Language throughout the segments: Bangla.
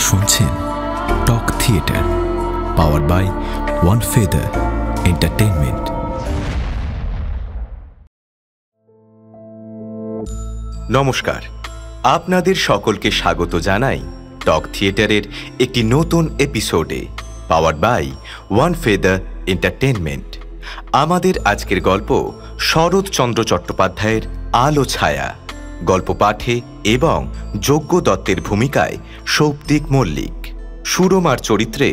শুনছেন talk theatre, powered by one feather entertainment. নমস্কার, আপনাদের সকলকে স্বাগত জানাই টক থিয়েটারের একটি নতুন এপিসোডে, powered by one feather entertainment. আমাদের আজকের গল্প শরৎচন্দ্র চট্টোপাধ্যায়ের আলো ছায়া। গল্প পাঠে এবং যজ্ঞ দত্তের ভূমিকায় সৌপ্তিক মল্লিক, সুরমার চরিত্রে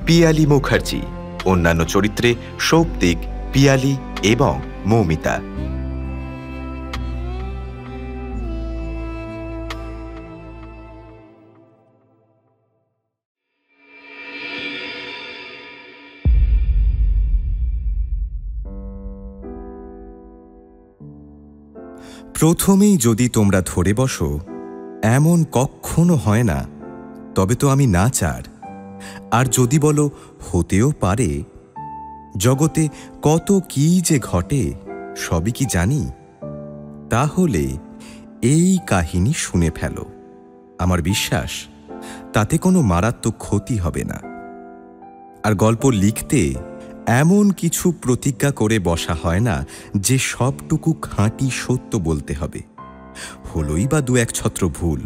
পিয়ালি মুখার্জি, অন্যান্য চরিত্রে সৌপ্তিক, পিয়ালি এবং মৌমিতা। প্রথমেই যদি তোমরা ধরে বসো এমন কখনো হয় না, তবে তো আমি নাচার। আর যদি বলো হতেও পারে, জগতে কত কি যে ঘটে সবই কি জানি, তাহলে এই কাহিনী শুনে ফেলো। আমার বিশ্বাস তাতে কোনো মারাত্মক ক্ষতি হবে না। আর গল্প লিখতে এমন কিছু প্রতিজ্ঞা করে বসা হয় না যে সবটুকু খাঁটি সত্য বলতে হবে। হলই বা দু এক ছত্র ভুল,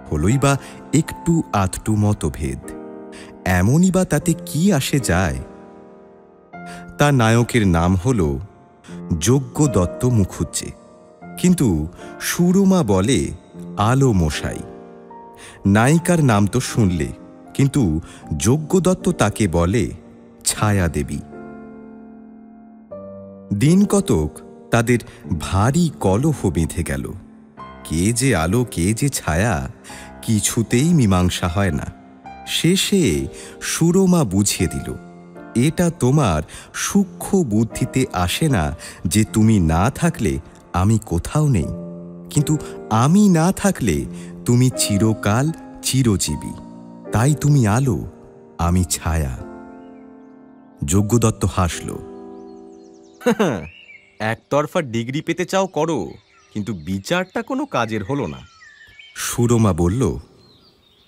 হলই বা একটু আধটু মতভেদ, এমনই বা তাতে কি আসে যায়। তার নায়কের নাম হল যজ্ঞ দত্ত মুখুজ্জে, কিন্তু সুরমা বলে আলো মশাই। নায়িকার নাম তো শুনলে, কিন্তু যজ্ঞ দত্ত তাকে বলে ছায়া দেবী। দিন কতক তাদের ভারী কলহ বেঁধে গেল। কে যে আলো কে যে ছায়া, কিছুতেই মীমাংসা হয় না। শেষে সুরমা বুঝিয়ে দিল, এটা তোমার সূক্ষ্ম বুদ্ধিতে আসে না যে তুমি না থাকলে আমি কোথাও নেই, কিন্তু আমি না থাকলে তুমি চিরকাল চিরজীবী। তাই তুমি আলো, আমি ছায়া। যজ্ঞ দত্ত হাসল। একতরফা ডিগ্রি পেতে চাও করো, কিন্তু বিচারটা কোনো কাজের হলো না। সুরমা বলল,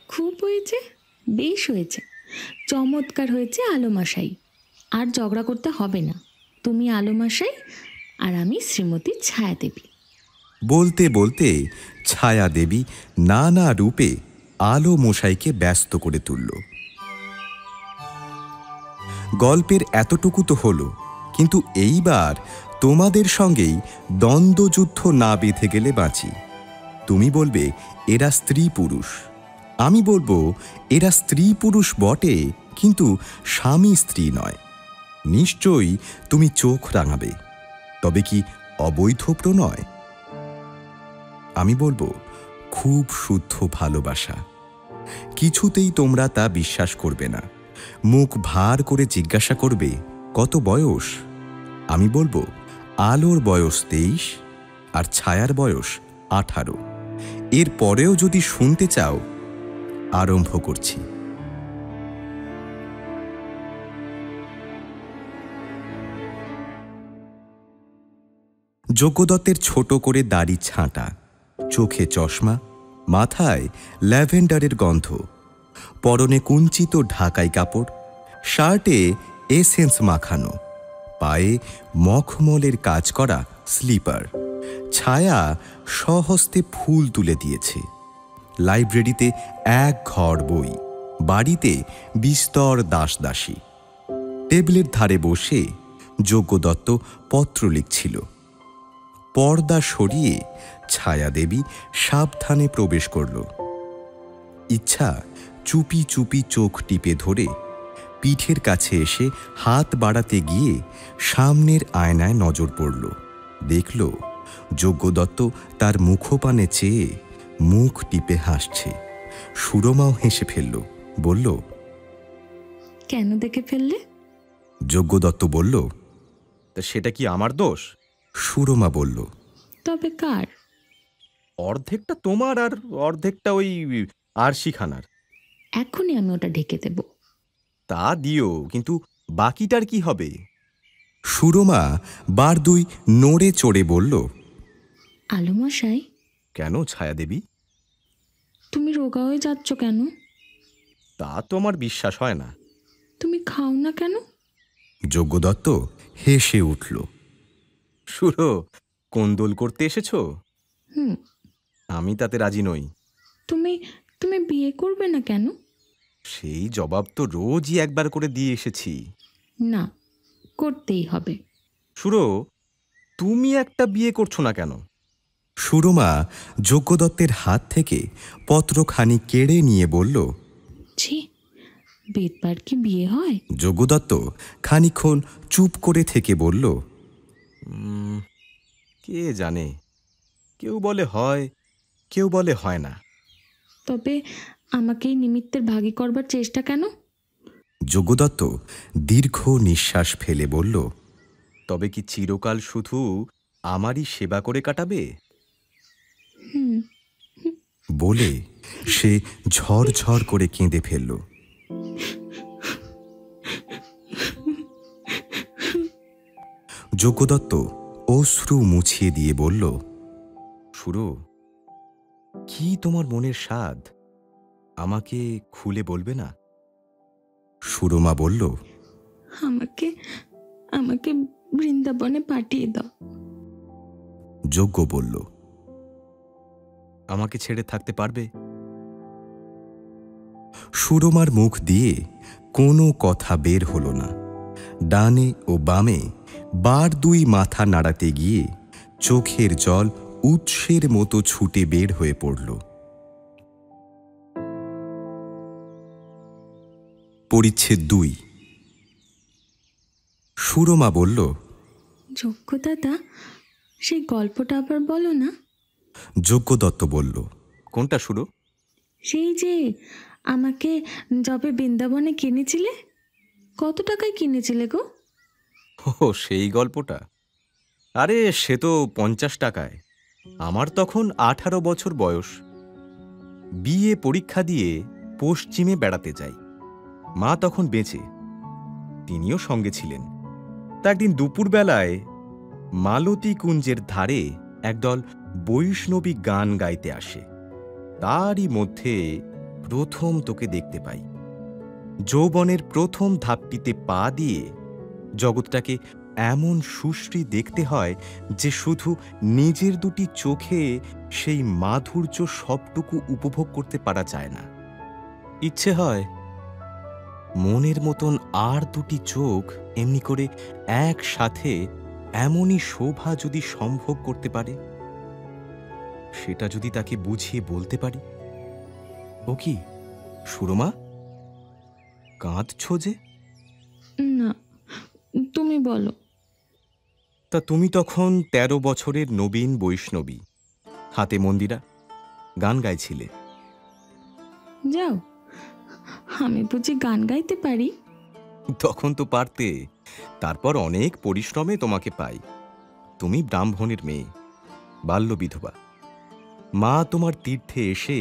খুব হয়েছে, বেশ হয়েছে, চমৎকার হয়েছে আলোমশাই। আর ঝগড়া করতে হবে না, তুমি আলোমশাই আর আমি শ্রীমতী ছায়া দেবী। বলতে বলতে ছায়া দেবী নানা রূপে আলো মশাইকে ব্যস্ত করে তুলল। গল্পের এতটুকু তো হলো, কিন্তু এইবার তোমাদের সঙ্গেই দ্বন্দ্বযুদ্ধ না বেঁধে গেলে বাঁচি। তুমি বলবে এরা স্ত্রী পুরুষ, আমি বলবো এরা স্ত্রী পুরুষ বটে, কিন্তু স্বামী স্ত্রী নয়। নিশ্চয়ই তুমি চোখ রাঙাবে, তবে কি অবৈধ প্রণয়? আমি বলবো খুব শুদ্ধ ভালোবাসা। কিছুতেই তোমরা তা বিশ্বাস করবে না। মুখ ভার করে জিজ্ঞাসা করবে কত বয়স। আমি বলবো আলোর বয়স 23 আর ছায়ার বয়স 18। এর পরেও যদি শুনতে চাও, আরম্ভ করছি। যজ্ঞ দত্তের ছোট করে দাড়ি ছাঁটা, চোখে চশমা, মাথায় ল্যাভেন্ডারের গন্ধ, পরনে কুঞ্চিত ঢাকাই কাপড়, শার্টে এসেন্স মাখানো, পায়ে মখমলের কাজ করা স্লিপার। ছায়া স্বহস্তে ফুল তুলে দিয়েছে। লাইব্রেরিতে এক ঘর বই, বাড়িতে বিস্তর দাসদাসী। টেবিলের ধারে বসে যজ্ঞ দত্ত পত্র লিখছিল। পর্দা সরিয়ে ছায়া দেবী সাবধানে প্রবেশ করল। ইচ্ছা চুপি চুপি চোখ টিপে ধরে পিঠের কাছে এসে হাত বাড়াতে গিয়ে সামনের আয়নায় নজর পড়ল। দেখল যজ্ঞ দত্ত তার মুখপানে চেয়ে মুখ টিপে হাসছে। সুরমাও হেসে ফেলল, বলল, কেন দেখে ফেললে? যজ্ঞ দত্ত বলল, তা সেটা কি আমার দোষ? সুরমা বলল, তবে কার? অর্ধেকটা তোমার আর অর্ধেকটা ওই আরশিখানার। এখনই আমি ওটা ঢেকে দেব। তা দিও, কিন্তু বাকিটার কি হবে? সুরমা বার দুই নড়ে চড়ে বলল, আলোমশাই। কেন ছায়া দেবী? তুমি রোগা হয়ে যাচ্ছ কেন? তা তো আমার বিশ্বাস হয় না। তুমি খাও না কেন? যজ্ঞদত্ত হেসে উঠল। সুরো, কোন্দল করতে এসেছো? হুম। আমি তাতে রাজি নই। তুমি তুমি বিয়ে করবে না কেন? সেই জবাব তো রোজই একবার করে দিয়ে এসেছি। না, করতেই হবে। সুরো, তুমি একটা বিয়ে করছো না কেন? সুরমা যজ্ঞদত্তের হাত থেকে পত্রখানি কেড়ে নিয়ে বলল, ছি, বেদবার কি বিয়ে হয়? যজ্ঞদত্ত খানিকক্ষণ চুপ করে থেকে বলল, কে জানে, কেউ বলে হয়, কেউ বলে হয় না। তবে আমাকে এই নিমিত্তের ভাগী করবার চেষ্টা কেন? যজ্ঞদত্ত দীর্ঘ নিঃশ্বাস ফেলে বলল, তবে কি চিরকাল শুধু আমারই সেবা করে কাটাবে? বলে সে ঝরঝর করে কেঁদে ফেলল। যজ্ঞদত্ত অশ্রু মুছিয়ে দিয়ে বলল, সুরো, কি তোমার মনের স্বাদ, আমাকে খুলে বলবে না? সুরমা বলল, আমাকে আমাকে বৃন্দাবনে পাঠিয়ে দাও। যজ্ঞ বলল, আমাকে ছেড়ে থাকতে পারবে? সুরমার মুখ দিয়ে কোনো কথা বের হল না। ডানে ও বামে বার দুই মাথা নাড়াতে গিয়ে চোখের জল উৎসের মতো ছুটে বের হয়ে পড়ল। পরিচ্ছেদ 2। সুরমা বলল, যজ্ঞ দাদা, সেই গল্পটা আবার বলো না। যজ্ঞদত্ত বলল, কোনটা সুরো? সেই যে আমাকে যবে বৃন্দাবনে কিনেছিলে। কত টাকায় কিনেছিলে গো? ও, সেই গল্পটা? আরে, সে তো 50 টাকায়। আমার তখন 18 বছর বয়স। বিয়ে পরীক্ষা দিয়ে পশ্চিমে বেড়াতে যাই। মা তখন বেঁচে, তিনিও সঙ্গে ছিলেন। তা একদিন দুপুরবেলায় মালতী কুঞ্জের ধারে একদল বৈষ্ণবী গান গাইতে আসে। তারই মধ্যে প্রথম তোকে দেখতে পাই। যৌবনের প্রথম ধাপটিতে পা দিয়ে জগৎটাকে এমন সুশ্রী দেখতে হয় যে শুধু নিজের দুটি চোখে সেই মাধুর্য সবটুকু উপভোগ করতে পারা যায় না। ইচ্ছে হয় মনের মতন আর দুটি চোখ এমনি করে একসাথে এমনই শোভা যদি সম্ভোগ করতে পারে, সেটা যদি তাকে বুঝিয়ে বলতে পারি। ও কি সুরমা, কাঁদছো যে? না, তুমি বলো। তা তুমি তখন 13 বছরের নবীন বৈষ্ণবী, হাতে মন্দিরা, গান গাইছিলে। যাও, আমি বুঝি গান গাইতে পারি? তখন তো পারতে। তারপর অনেক পরিশ্রমে তোমাকে পাই। তুমি ব্রাহ্মণের মেয়ে, বাল্য বিধবা। মা তোমার তীর্থে এসে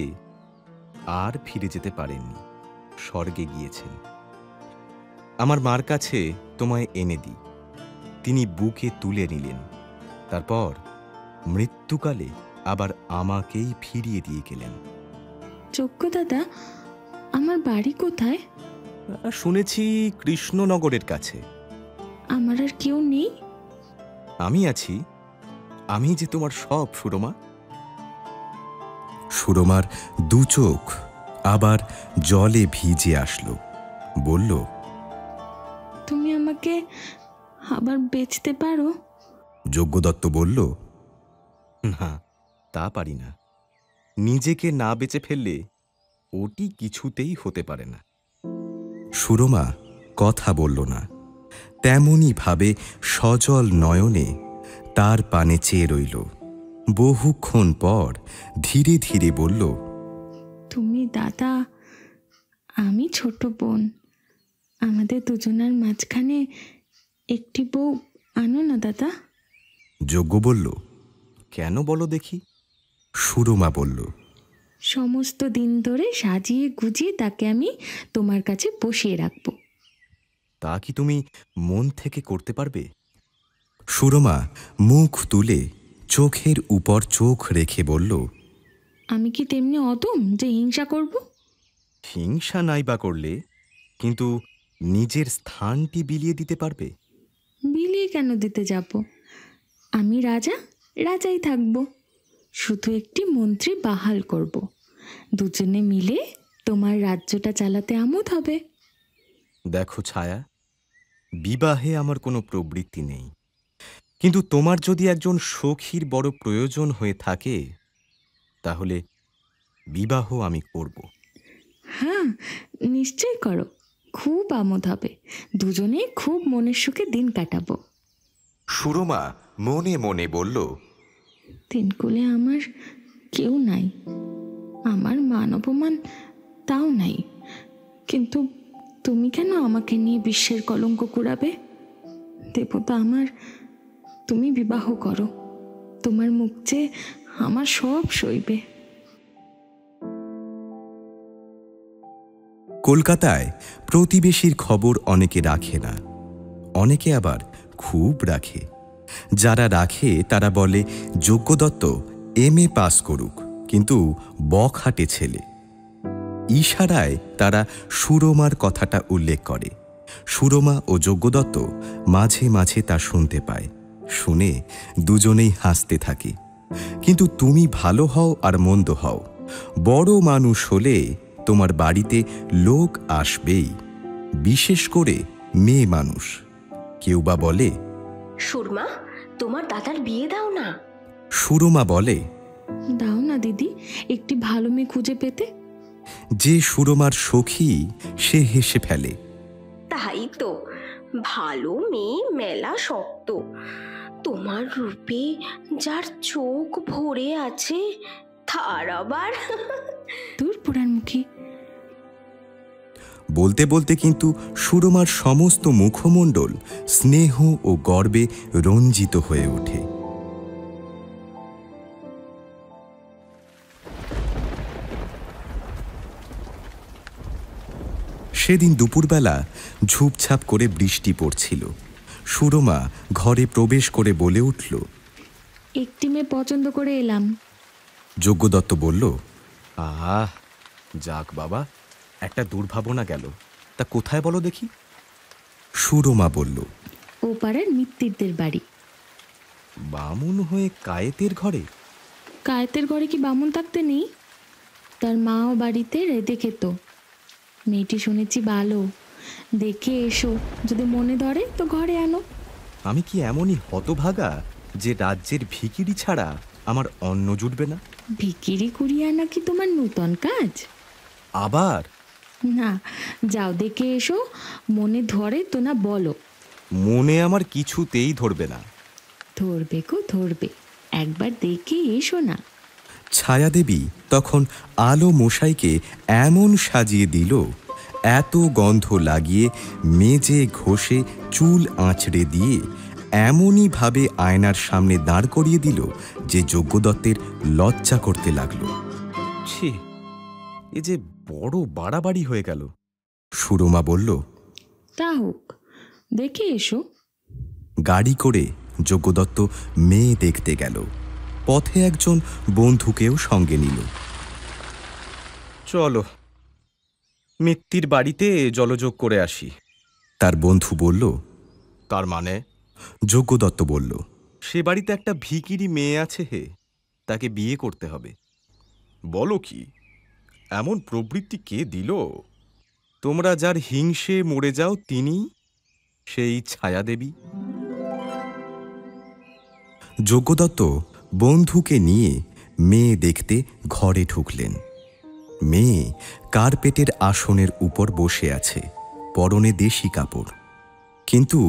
আর ফিরে যেতে পারেননি, স্বর্গে গিয়েছেন। আমার মার কাছে তোমায় এনে দিই। তিনি বুকে তুলে নিলেন। তারপর মৃত্যুকালে আবার আমাকেই ফিরিয়ে দিয়ে গেলেন। যজ্ঞ দাদা, আমার বাড়ি কোথায়? শুনেছি কৃষ্ণনগরের কাছে। আমার আর কেউ নেই? আমি আছি। আমি যে তোমার সব, সুরমা। সুরমার দু চোখ আবার জলে ভিজে আসলো। বলল, তুমি আমাকে আবার বেচতে পারো? যজ্ঞদত্ত বলল, না, তা পারি না। নিজেকে না বেঁচে ফেললে ওটি কিছুতেই হতে পারে না। সুরমা কথা বলল না। তেমনি ভাবে সজল নয়নে তার পানে চেয়ে রইল। বহুক্ষণ পর ধীরে ধীরে বলল, তুমি দাদা, আমি ছোট বোন। আমাদের দুজনের মাঝখানে একটি বউ আনো না দাদা। যজ্ঞ বলল, কেন বলো দেখি? সুরমা বলল, সমস্ত দিন ধরে সাজিয়ে গুজিয়ে তাকে আমি তোমার কাছে বসিয়ে রাখবো। তা কি তুমি মন থেকে করতে পারবে? সুরমা মুখ তুলে চোখের উপর চোখ রেখে বলল, আমি কি তেমনি অদম যে হিংসা করব? হিংসা নাই বা করলে, কিন্তু নিজের স্থানটি বিলিয়ে দিতে পারবে? বিলিয়ে কেন দিতে যাব? আমি রাজা, রাজাই থাকবো। শুধু একটি মন্ত্রী বাহাল করব। দুজনে মিলে তোমার রাজ্যটা চালাতে আমোদ হবে। দেখো ছায়া, বিবাহে আমার কোনো প্রবৃত্তি নেই, কিন্তু তোমার যদি একজন সখীর বড় প্রয়োজন হয়ে থাকে, তাহলে বিবাহ আমি করব। হ্যাঁ, নিশ্চয় করো। খুব আমোদ হবে। দুজনে খুব মনের সুখে দিন কাটাবো। সুরমা মনে মনে বলল, তিনকুলে আমার কেউ নাই, আমার মান অপমান তাও নাই, কিন্তু তুমি কেন আমাকে নিয়ে বিশ্বের কলঙ্ক কুড়াবে? দেবতা আমার, তুমি বিবাহ করো। তোমার মুখ চেয়ে আমার সব সইবে। কলকাতায় প্রতিবেশীর খবর অনেকে রাখে না, অনেকে আবার খুব রাখে। যারা রাখে তারা বলে যজ্ঞদত্ত MA পাস করুক, কিন্তু বখাটে ছেলে। ইশারায় তারা সুরমার কথাটা উল্লেখ করে। সুরমা ও যজ্ঞদত্ত মাঝে মাঝে তা শুনতে পায়। শুনে দুজনেই হাসতে থাকে। কিন্তু তুমি ভালো হও আর মন্দ হও, বড় মানুষ হলে তোমার বাড়িতে লোক আসবেই, বিশেষ করে মেয়ে মানুষ। কেউ বা বলে, সুরমা, তোমার দাদার বিয়ে দাও না। সুরমা বলে, দাও না দিদি, একটি ভালো মেয়ে খুঁজে পেতে। যে সুরমার সখী সে হেসে ফেলে। তাই তো, ভালো মেয়ে মেলা শক্ত। তোমার রূপে যার চোখ ভরে আছে, তার আবার দূর পোড়ার মুখী। বলতে বলতে কিন্তু সুরমার সমস্ত মুখমণ্ডল স্নেহ ও গর্বে রঞ্জিত হয়ে ওঠে। সেদিন দুপুরবেলা ঝুপঝাপ করে বৃষ্টি পড়ছিল। সুরমা ঘরে প্রবেশ করে বলে উঠল, একটি মেয়ে পছন্দ করে এলাম। যজ্ঞদত্ত বলল, আহ, যাক বাবা, একটা দুর্ভাবনা গেল। তা কোথায় বলো দেখি? সুরমা বলল, ও পাড়ার মিত্তিরদের বাড়ি। বামুন হয়ে কায়েতের ঘরে? কায়েতের ঘরে কি বামুন থাকতে নেই? তার মাও বাড়িতে রেঁধে খেত। মেয়েটি শুনেছি ভালো, দেখে এসো, যদি মনে ধরে তো ঘরে আনো। আমি কি এমনই হতভাগা যে রাজ্যের ভিখিরি ছাড়া আমার অন্ন জুটবে না? ভিকিরি কুড়িয়ে আনা কি তোমার নূতন কাজ? আবার না, যাও দেখে এসো, মনে ধরে তো না বলো। মনে আমার কিছুতেই ধরবে না। ধরবে গো ধরবে, একবার দেখে এসো না। ছায়াদেবী তখন আলো মশাইকে এমন সাজিয়ে দিল, এত গন্ধ লাগিয়ে মেজে ঘষে চুল আঁচড়ে দিয়ে এমনই ভাবে আয়নার সামনে দাঁড় করিয়ে দিল যে যজ্ঞদত্তের লজ্জা করতে লাগল। ছি, এ যে বড় বাড়াবাড়ি হয়ে গেল। সুরমা বলল, তা হোক, দেখে এসো। গাড়ি করে যজ্ঞদত্ত মেয়ে দেখতে গেল। পথে একজন বন্ধুকেও সঙ্গে নিল। চলো, মিত্তির বাড়িতে জলযোগ করে আসি। তার বন্ধু বলল, তার মানে? যজ্ঞদত্ত বলল, সে বাড়িতে একটা ভিখিরি মেয়ে আছে হে, তাকে বিয়ে করতে হবে। বলো কি, এমন প্রবৃত্তি কে দিল? তোমরা যার হিংসে মরে যাও তিনি, সেই ছায়াদেবী। যজ্ঞদত্ত বন্ধুকে নিয়ে মেয়ে দেখতে ঘরে ঢুকলেন। মেয়ে কার্পেটের আসনের উপর বসে আছে, পরনে দেশি কাপড়, কিন্তু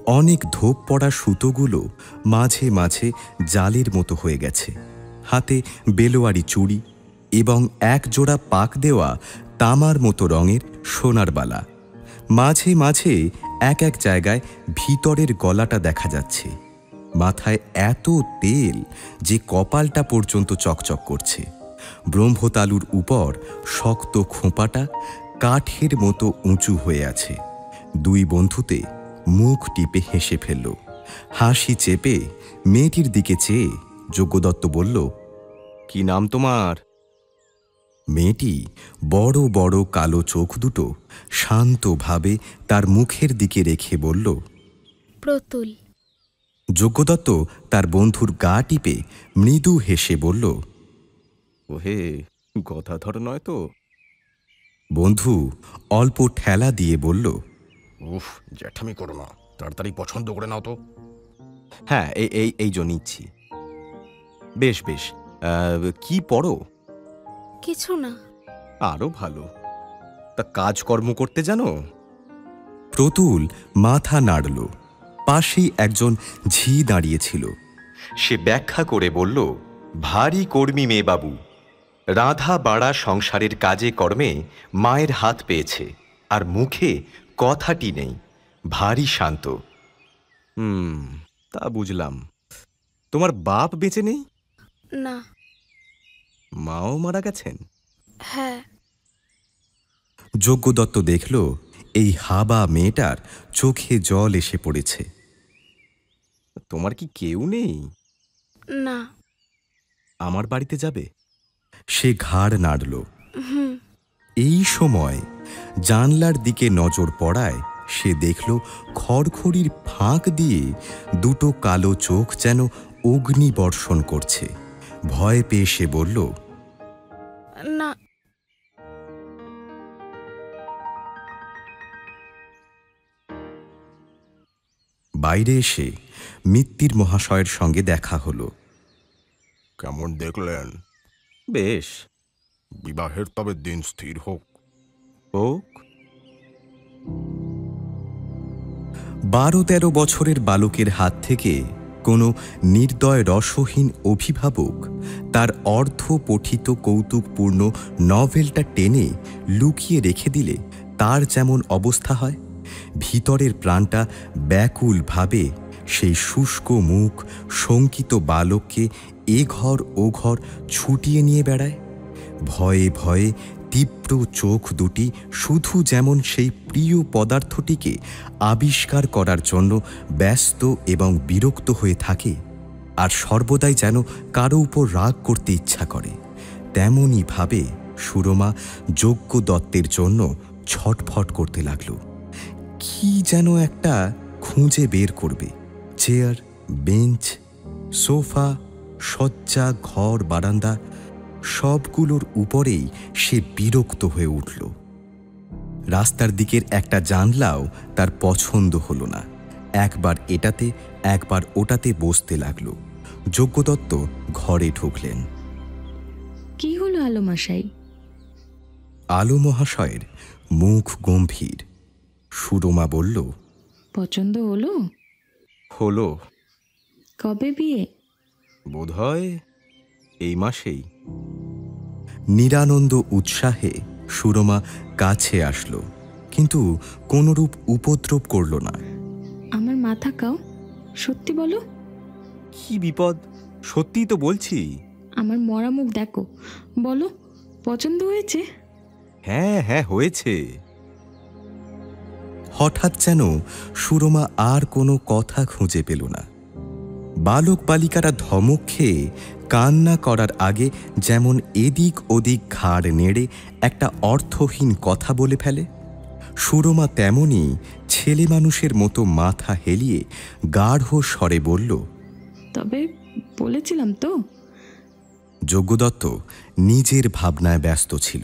অনেক ধোপ পড়া সুতোগুলো মাঝে মাঝে জালের মতো হয়ে গেছে। হাতে বেলোয়ারি চুড়ি এবং এক জোড়া পাক দেওয়া তামার মতো রঙের সোনার বালা। মাঝে মাঝে এক এক জায়গায় ভিতরের গলাটা দেখা যাচ্ছে। মাথায় এত তেল যে কপালটা পর্যন্ত চকচক করছে। ব্রহ্মতালুর উপর শক্ত খোঁপাটা কাঠের মতো উঁচু হয়ে আছে। দুই বন্ধুতে মুখ টিপে হেসে ফেলল। হাসি চেপে মেয়েটির দিকে চেয়ে যজ্ঞদত্ত বলল, কি নাম তোমার? মেয়েটি বড় বড় কালো চোখ দুটো শান্তভাবে তার মুখের দিকে রেখে বলল, প্রতুল। যজ্ঞদত্ত তার বন্ধুর গা টিপে মৃদু হেসে বলল, ওহে, গদাধর নয় তো? বন্ধু অল্প ঠেলা দিয়ে বলল, উফ, জ্যাঠামি করো না, তাড়াতাড়ি পছন্দ করে নাও তো। হ্যাঁ, এই জন্য নিচ্ছি। বেশ বেশ, কি পড়ো? কিছু না। আরো ভালো। তা কাজকর্ম করতে জানো? প্রতুল মাথা নাড়ল। পাশেই একজন ঝি দাঁড়িয়েছিল। সে ব্যাখ্যা করে বলল, ভারী কর্মী মেয়ে বাবু, রাঁধা বাড়া সংসারের কাজে কর্মে মায়ের হাত পেয়েছে, আর মুখে কথাটি নেই, ভারী শান্ত। তা বুঝলাম। তোমার বাপ বেঁচে নেই? না। মাও মারা গেছেন? হ্যাঁ। যজ্ঞদত্ত দেখল এই হাবা মেয়েটার চোখে জল এসে পড়েছে। তোমার কি কেউ নেই? না। আমার বাড়িতে যাবে? সে ঘাড় নাড়ল। এই সময় জানলার দিকে নজর পড়ায় সে দেখল খড়খড়ির ফাঁক দিয়ে দুটো কালো চোখ যেন অগ্নি বর্ষণ করছে। ভয় পেয়ে সে বলল, না। বাইরে এসে মিত্তির মহাশয়ের সঙ্গে দেখা হলো। কেমন দেখলেন? বেশ। বিবাহের তবে দিন স্থির হোক। হোক। 12-13 বছরের বালকের হাত থেকে কোনো নির্দয় রসহীন অভিভাবক তার অর্ধ পঠিত কৌতুকপূর্ণ নভেলটা টেনে লুকিয়ে রেখে দিলে তার যেমন অবস্থা হয়, ভিতরের প্রাণটা ব্যাকুলভাবে সেই শুষ্ক মুখ শঙ্কিত বালককে এ ঘর ও ঘর ছুটিয়ে নিয়ে বেড়ায়। ভয়ে ভয়ে তীব্র চোখ দুটি শুধু যেমন সেই প্রিয় পদার্থটিকে আবিষ্কার করার জন্য ব্যস্ত এবং বিরক্ত হয়ে থাকে, আর সর্বদাই যেন কারো উপর রাগ করতে ইচ্ছা করে। তেমনই ভাবে সুরমা যজ্ঞদত্তের জন্য ছটফট করতে লাগল। কি যেন একটা খুঁজে বের করবে। চেয়ার, বেঞ্চ, সোফা, শয্যা, ঘর, বারান্দা সবগুলোর উপরেই সে বিরক্ত হয়ে উঠল। রাস্তার দিকের একটা জানলাও তার পছন্দ হলো না। একবার এটাতে একবার ওটাতে বসতে লাগল। যজ্ঞদত্ত ঘরে ঢুকলেন। কি হলো আলো মশাই? আলো মহাশয়ের মুখ গম্ভীর। সুরমা বলল, পছন্দ হলো? হলো। কবে বিয়ে? বোধহয় এই মাসেই। নিরানন্দ উৎসাহে সুরমা কাছে আসলো, কিন্তু কোনরূপ উপদ্রব করল না। আমার মাথা কাও, সত্যি বলো। কি বিপদ, সত্যিই তো বলছি। আমার মরা মুখ দেখো, বলো পছন্দ হয়েছে? হ্যাঁ হ্যাঁ, হয়েছে। হঠাৎ যেন সুরমা আর কোনো কথা খুঁজে পেল না। বালক বালিকারা ধমক খেয়ে কান্না করার আগে যেমন এদিক ওদিক ঘাড় নেড়ে একটা অর্থহীন কথা বলে ফেলে, সুরমা তেমনি ছেলে মানুষের মতো মাথা হেলিয়ে গাঢ় স্বরে বলল, তবে বলেছিলাম তো। যজ্ঞদত্ত নিজের ভাবনায় ব্যস্ত ছিল,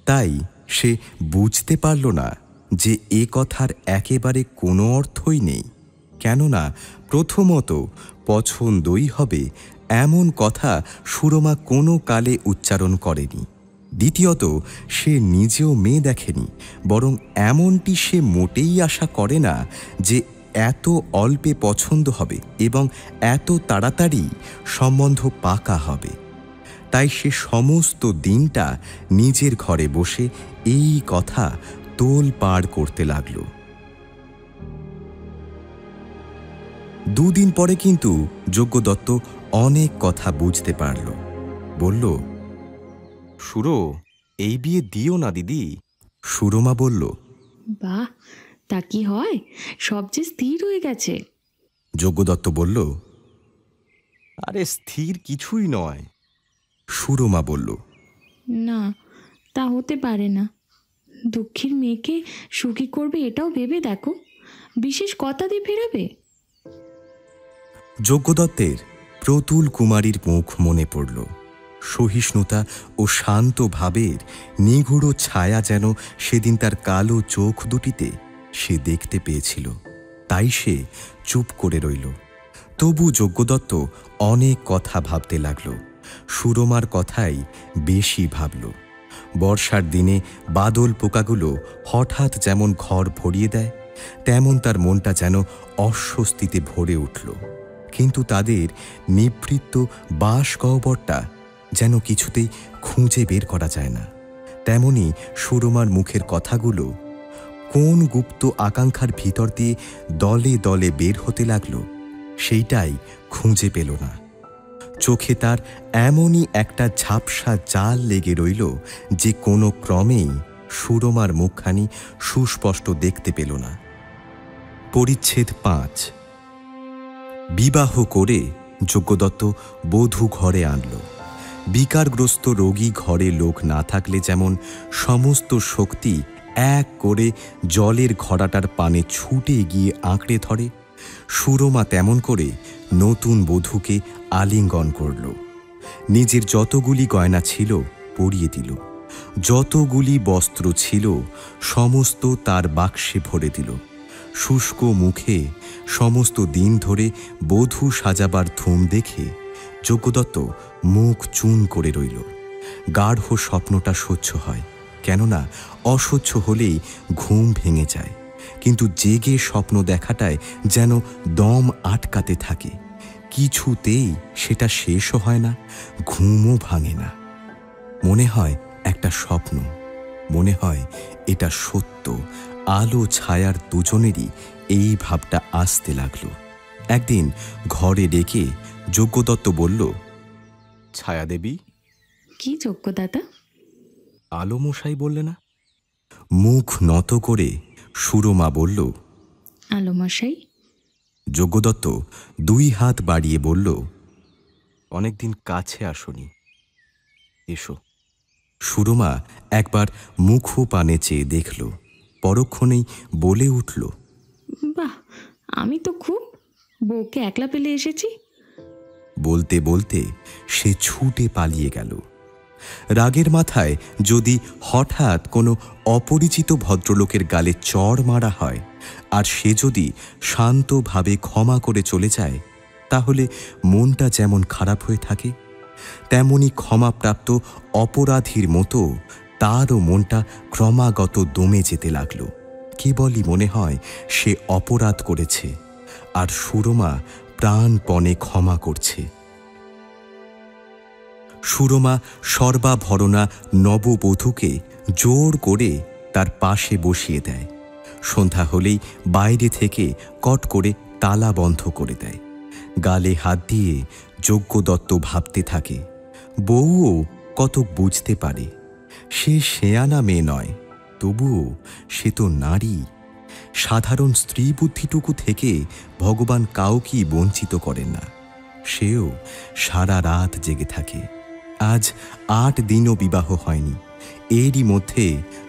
তাই সে বুঝতে পারল না যে এ কথার একেবারে কোনো অর্থই নেই। কেননা প্রথমত পছন্দই হবে এমন কথা সুরমা কোনো কালে উচ্চারণ করেনি। দ্বিতীয়ত সে নিজেও মেয়ে দেখেনি, বরং এমনটি সে মোটেই আশা করে না যে এত অল্পে পছন্দ হবে এবং এত তাড়াতাড়ি সম্বন্ধ পাকা হবে। তাই সে সমস্ত দিনটা নিজের ঘরে বসে এই কথা তোলপাড় করতে লাগল। 2 দিন পরে কিন্তু যজ্ঞদত্ত অনেক কথা বুঝতে পারল। বলল, সুরো, এই বিয়ে দিও না দিদি। সুরমা বলল, বাহ, তা কি হয়, সব যে স্থির হয়ে গেছে। যজ্ঞদত্ত বলল, আরে স্থির কিছুই নয়। সুরমা বলল, না, তা হতে পারে না। দুঃখীর মেয়েকে সুখী করবে এটাও ভেবে দেখো, বিশেষ কথা দিয়ে ফেরাবে। যজ্ঞদত্তের প্রতুল কুমারীর মুখ মনে পড়ল। সহিষ্ণুতা ও শান্ত ভাবের নিগুড় ছায়া যেন সেদিন তার কালো চোখ দুটিতে সে দেখতে পেয়েছিল। তাই সে চুপ করে রইল। তবু যজ্ঞদত্ত অনেক কথা ভাবতে লাগল। সুরমার কথাই বেশি ভাবল। বর্ষার দিনে বাদল পোকাগুলো হঠাৎ যেমন ঘর ভরিয়ে দেয়, তেমন তার মনটা যেন অস্বস্তিতে ভরে উঠল। কিন্তু তাদের নিভৃত বাসগহ্বরটা যেন কিছুতেই খুঁজে বের করা যায় না। তেমনি সুরমার মুখের কথাগুলো কোন গুপ্ত আকাঙ্ক্ষার ভিতর দিয়ে দলে দলে বের হতে লাগল, সেইটাই খুঁজে পেল না। চোখে তার এমনই একটা ঝাপসা জাল লেগে রইল যে কোনো ক্রমেই সুরমার মুখখানি সুস্পষ্ট দেখতে পেল না। পরিচ্ছেদ 5। বিবাহ করে যজ্ঞদত্ত বধূ ঘরে আনল। বিকারগ্রস্ত রোগী ঘরে লোক না থাকলে যেমন সমস্ত শক্তি এক করে জলের ঘড়াটার পানে ছুটে গিয়ে আঁকড়ে ধরে, সুরমা তেমন করে নতুন বধূকে আলিঙ্গন করল। নিজের যতগুলি গয়না ছিল পরিয়ে দিল, যতগুলি বস্ত্র ছিল সমস্ত তার বাক্সে ভরে দিল। শুষ্ক মুখে সমস্ত দিন ধরে বধূ সাজাবার ধুম দেখে যজ্ঞদত্ত মুখ চুন করে রইল। গাঢ় স্বপ্নটা সহ্য হয়, কেননা অসহ্য হলেই ঘুম ভেঙে যায়। কিন্তু জেগে স্বপ্ন দেখাটায় যেন দম আটকাতে থাকে, কিছুতেই সেটা শেষও হয় না, ঘুমও ভাঙে না। মনে হয় একটা স্বপ্ন, মনে হয় এটা সত্য। আলো ছায়ার দুজনেরই এই ভাবটা আসতে লাগলো। একদিন ঘরে ডেকে যজ্ঞদত্ত বলল, ছায়াদেবী। কি যোগ্যদাতা? আলো মশাই বললে না? মুখ নত করে সুরমা বলল, আলোমশাই। যজ্ঞদত্ত 2 হাত বাড়িয়ে বলল, অনেকদিন কাছে আসনি, এসো। সুরমা একবার মুখ পানে চেয়ে দেখল, পরক্ষণেই বলে উঠল, বাহ, আমি তো খুব বউকে একলা পেলে এসেছি। বলতে বলতে সে ছুটে পালিয়ে গেল। রাগের মাথায় যদি হঠাৎ কোনো অপরিচিত ভদ্রলোকের গালে চড় মারা হয়, আর সে যদি শান্তভাবে ক্ষমা করে চলে যায়, তাহলে মনটা যেমন খারাপ হয়ে থাকে, তেমনি ক্ষমাপ্রাপ্ত অপরাধীর মতো তারও মনটা ক্রমাগত দমে যেতে লাগল। কেবলই মনে হয় সে অপরাধ করেছে, আর সুরমা প্রাণপণে ক্ষমা করছে। সুরমা সর্বাভরণা নববধূকে জোর করে তার পাশে বসিয়ে দেয়। সন্ধ্যা হলেই বাইরে থেকে কট করে তালা বন্ধ করে দেয়। গালে হাত দিয়ে যজ্ঞদত্ত ভাবতে থাকে, বউও কতক বুঝতে পারে। সে শেয়ানা মেয়ে নয়, তবুও সে তো নারী। সাধারণ স্ত্রী বুদ্ধিটুকু থেকে ভগবান কাউকেই বঞ্চিত করেন না। সেও সারা রাত জেগে থাকে। আজ 8 দিনও বিবাহ হয়নি। এরই মধ্যে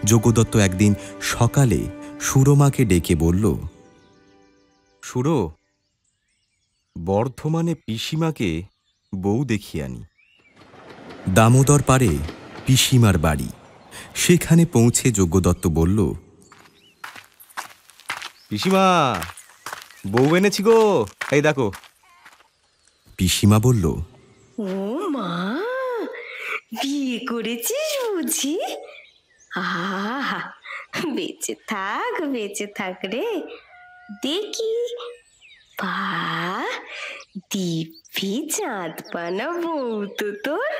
যজ্ঞদত্ত একদিন সকালে সুরমাকে ডেকে বলল, সুরো, বর্ধমানে পিসিমাকে বউ দেখিয়ে আনি। দামোদর পারে পিসিমার বাড়ি। সেখানে পৌঁছে যজ্ঞদত্ত বলল, পিসিমা, বউ এনেছি গো, এই দেখো। পিসিমা বলল, ও মা, বিয়ে করেছিস বুঝি? আহা, বেঁচে থাক রে। দেখি, বাহ, দিব্যি চাঁদ পানা বউ তো তোর।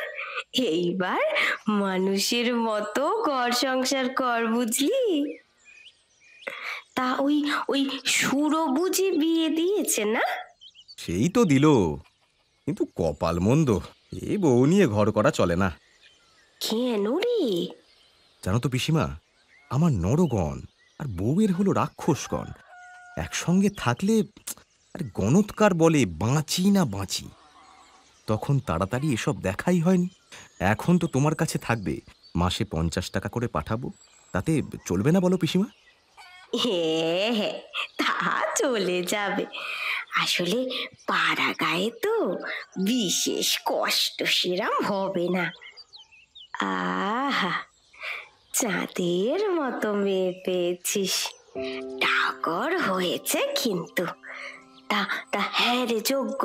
এইবার মানুষের মতো ঘর সংসার কর, বুঝলি? তা ওই সুরো বুঝি বিয়ে দিয়েছে না? সেই তো দিল, কিন্তু কপাল মন্দ, এই বউ নিয়ে ঘর করা চলে না। কেন রে? জানো তো পিসিমা, আমার নরগণ আর বউয়ের হলো রাক্ষসগণ একসঙ্গে থাকলে আর গণৎকার বলে বাঁচি না বাঁচি। তখন তাড়াতাড়ি এসব দেখাই হয়নি। এখন তো তোমার কাছে থাকবে, মাসে 50 টাকা করে পাঠাবো, তাতে চলবে না বলো পিসিমা? হ্যাঁ হ্যাঁ, তা চলে যাবে। আসলে পাড়া গায়ে তো বিশেষ কষ্ট সেরাম হবে না। আহা, চাঁদের মতো মেয়ে পেয়েছিস, ডাকর হয়েছে কিন্তু। তা তা হ্যাঁ রে যোগ্য,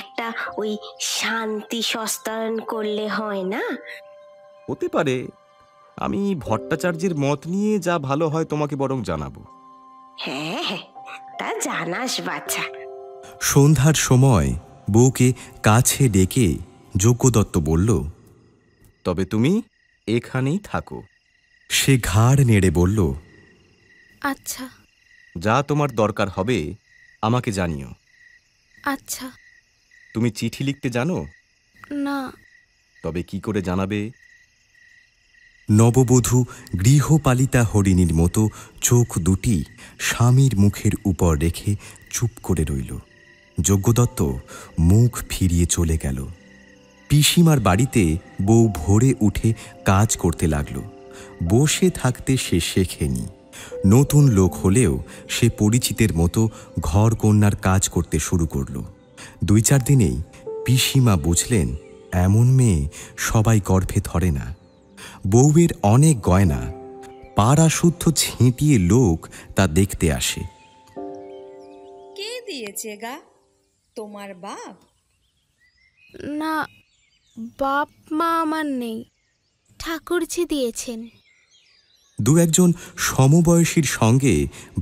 একটা ওই শান্তি সস্তায়ন করলে হয় না? হতে পারে। আমি ভট্টাচার্যের মত নিয়ে যা ভালো হয় তোমাকে বরং জানাবো। হ্যাঁ হ্যাঁ, তা জানাস বাচ্চা। সন্ধ্যার সময় বউকে কাছে ডেকে যজ্ঞদত্ত বলল, তবে তুমি এখানেই থাকো। সে ঘাড় নেড়ে বলল, আচ্ছা যা তোমার দরকার হবে আমাকে জানিও। আচ্ছা। তুমি চিঠি লিখতে জানো? না। তবে কি করে জানাবে? নববধূ গৃহপালিতা হরিণীর মতো চোখ দুটি স্বামীর মুখের উপর রেখে চুপ করে রইল। যজ্ঞদত্ত মুখ ফিরিয়ে চলে গেল। পিসিমার বাড়িতে বউ ভোরে উঠে কাজ করতে লাগল। বসে থাকতে সে শেখেনি। নতুন লোক হলেও সে পরিচিতের মতো ঘর কন্যার কাজ করতে শুরু করল। 2-4 দিনেই পিসিমা বুঝলেন এমন মেয়ে সবাই গর্ভে ধরে না। বউয়ের অনেক গয়না, পাড়া শুদ্ধ ছিটিয়ে লোক তা দেখতে আসে। কে দিয়েছে গা? তোমার বাপ? না, বাপ মা আমার নেই, ঠাকুরজি দিয়েছেন। 2-1 সমবয়সীর সঙ্গে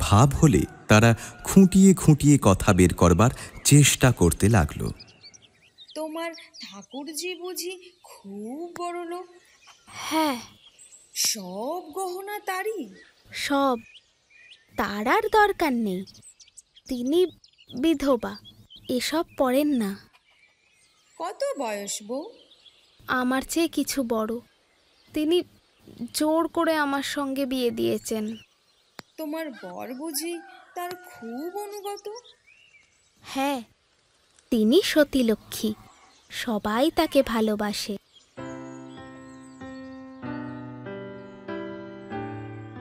ভাব হলে তারা খুঁটিয়ে খুঁটিয়ে কথা বের করবার চেষ্টা করতে লাগল। তোমার ঠাকুরজি বুঝি খুব বড় লোক? হ্যাঁ। সব গহনা তারই? সব। তার আর দরকার নেই, তিনি বিধবা, এসব পড়েন না। কত বয়স বউ? আমার চেয়ে কিছু বড়। তিনি জোর করে আমার সঙ্গে বিয়ে দিয়েছেন। তোমার বর বুঝি তার খুব অনুগত? হ্যাঁ, তিনি সতীলক্ষ্মী, সবাই তাকে ভালোবাসে।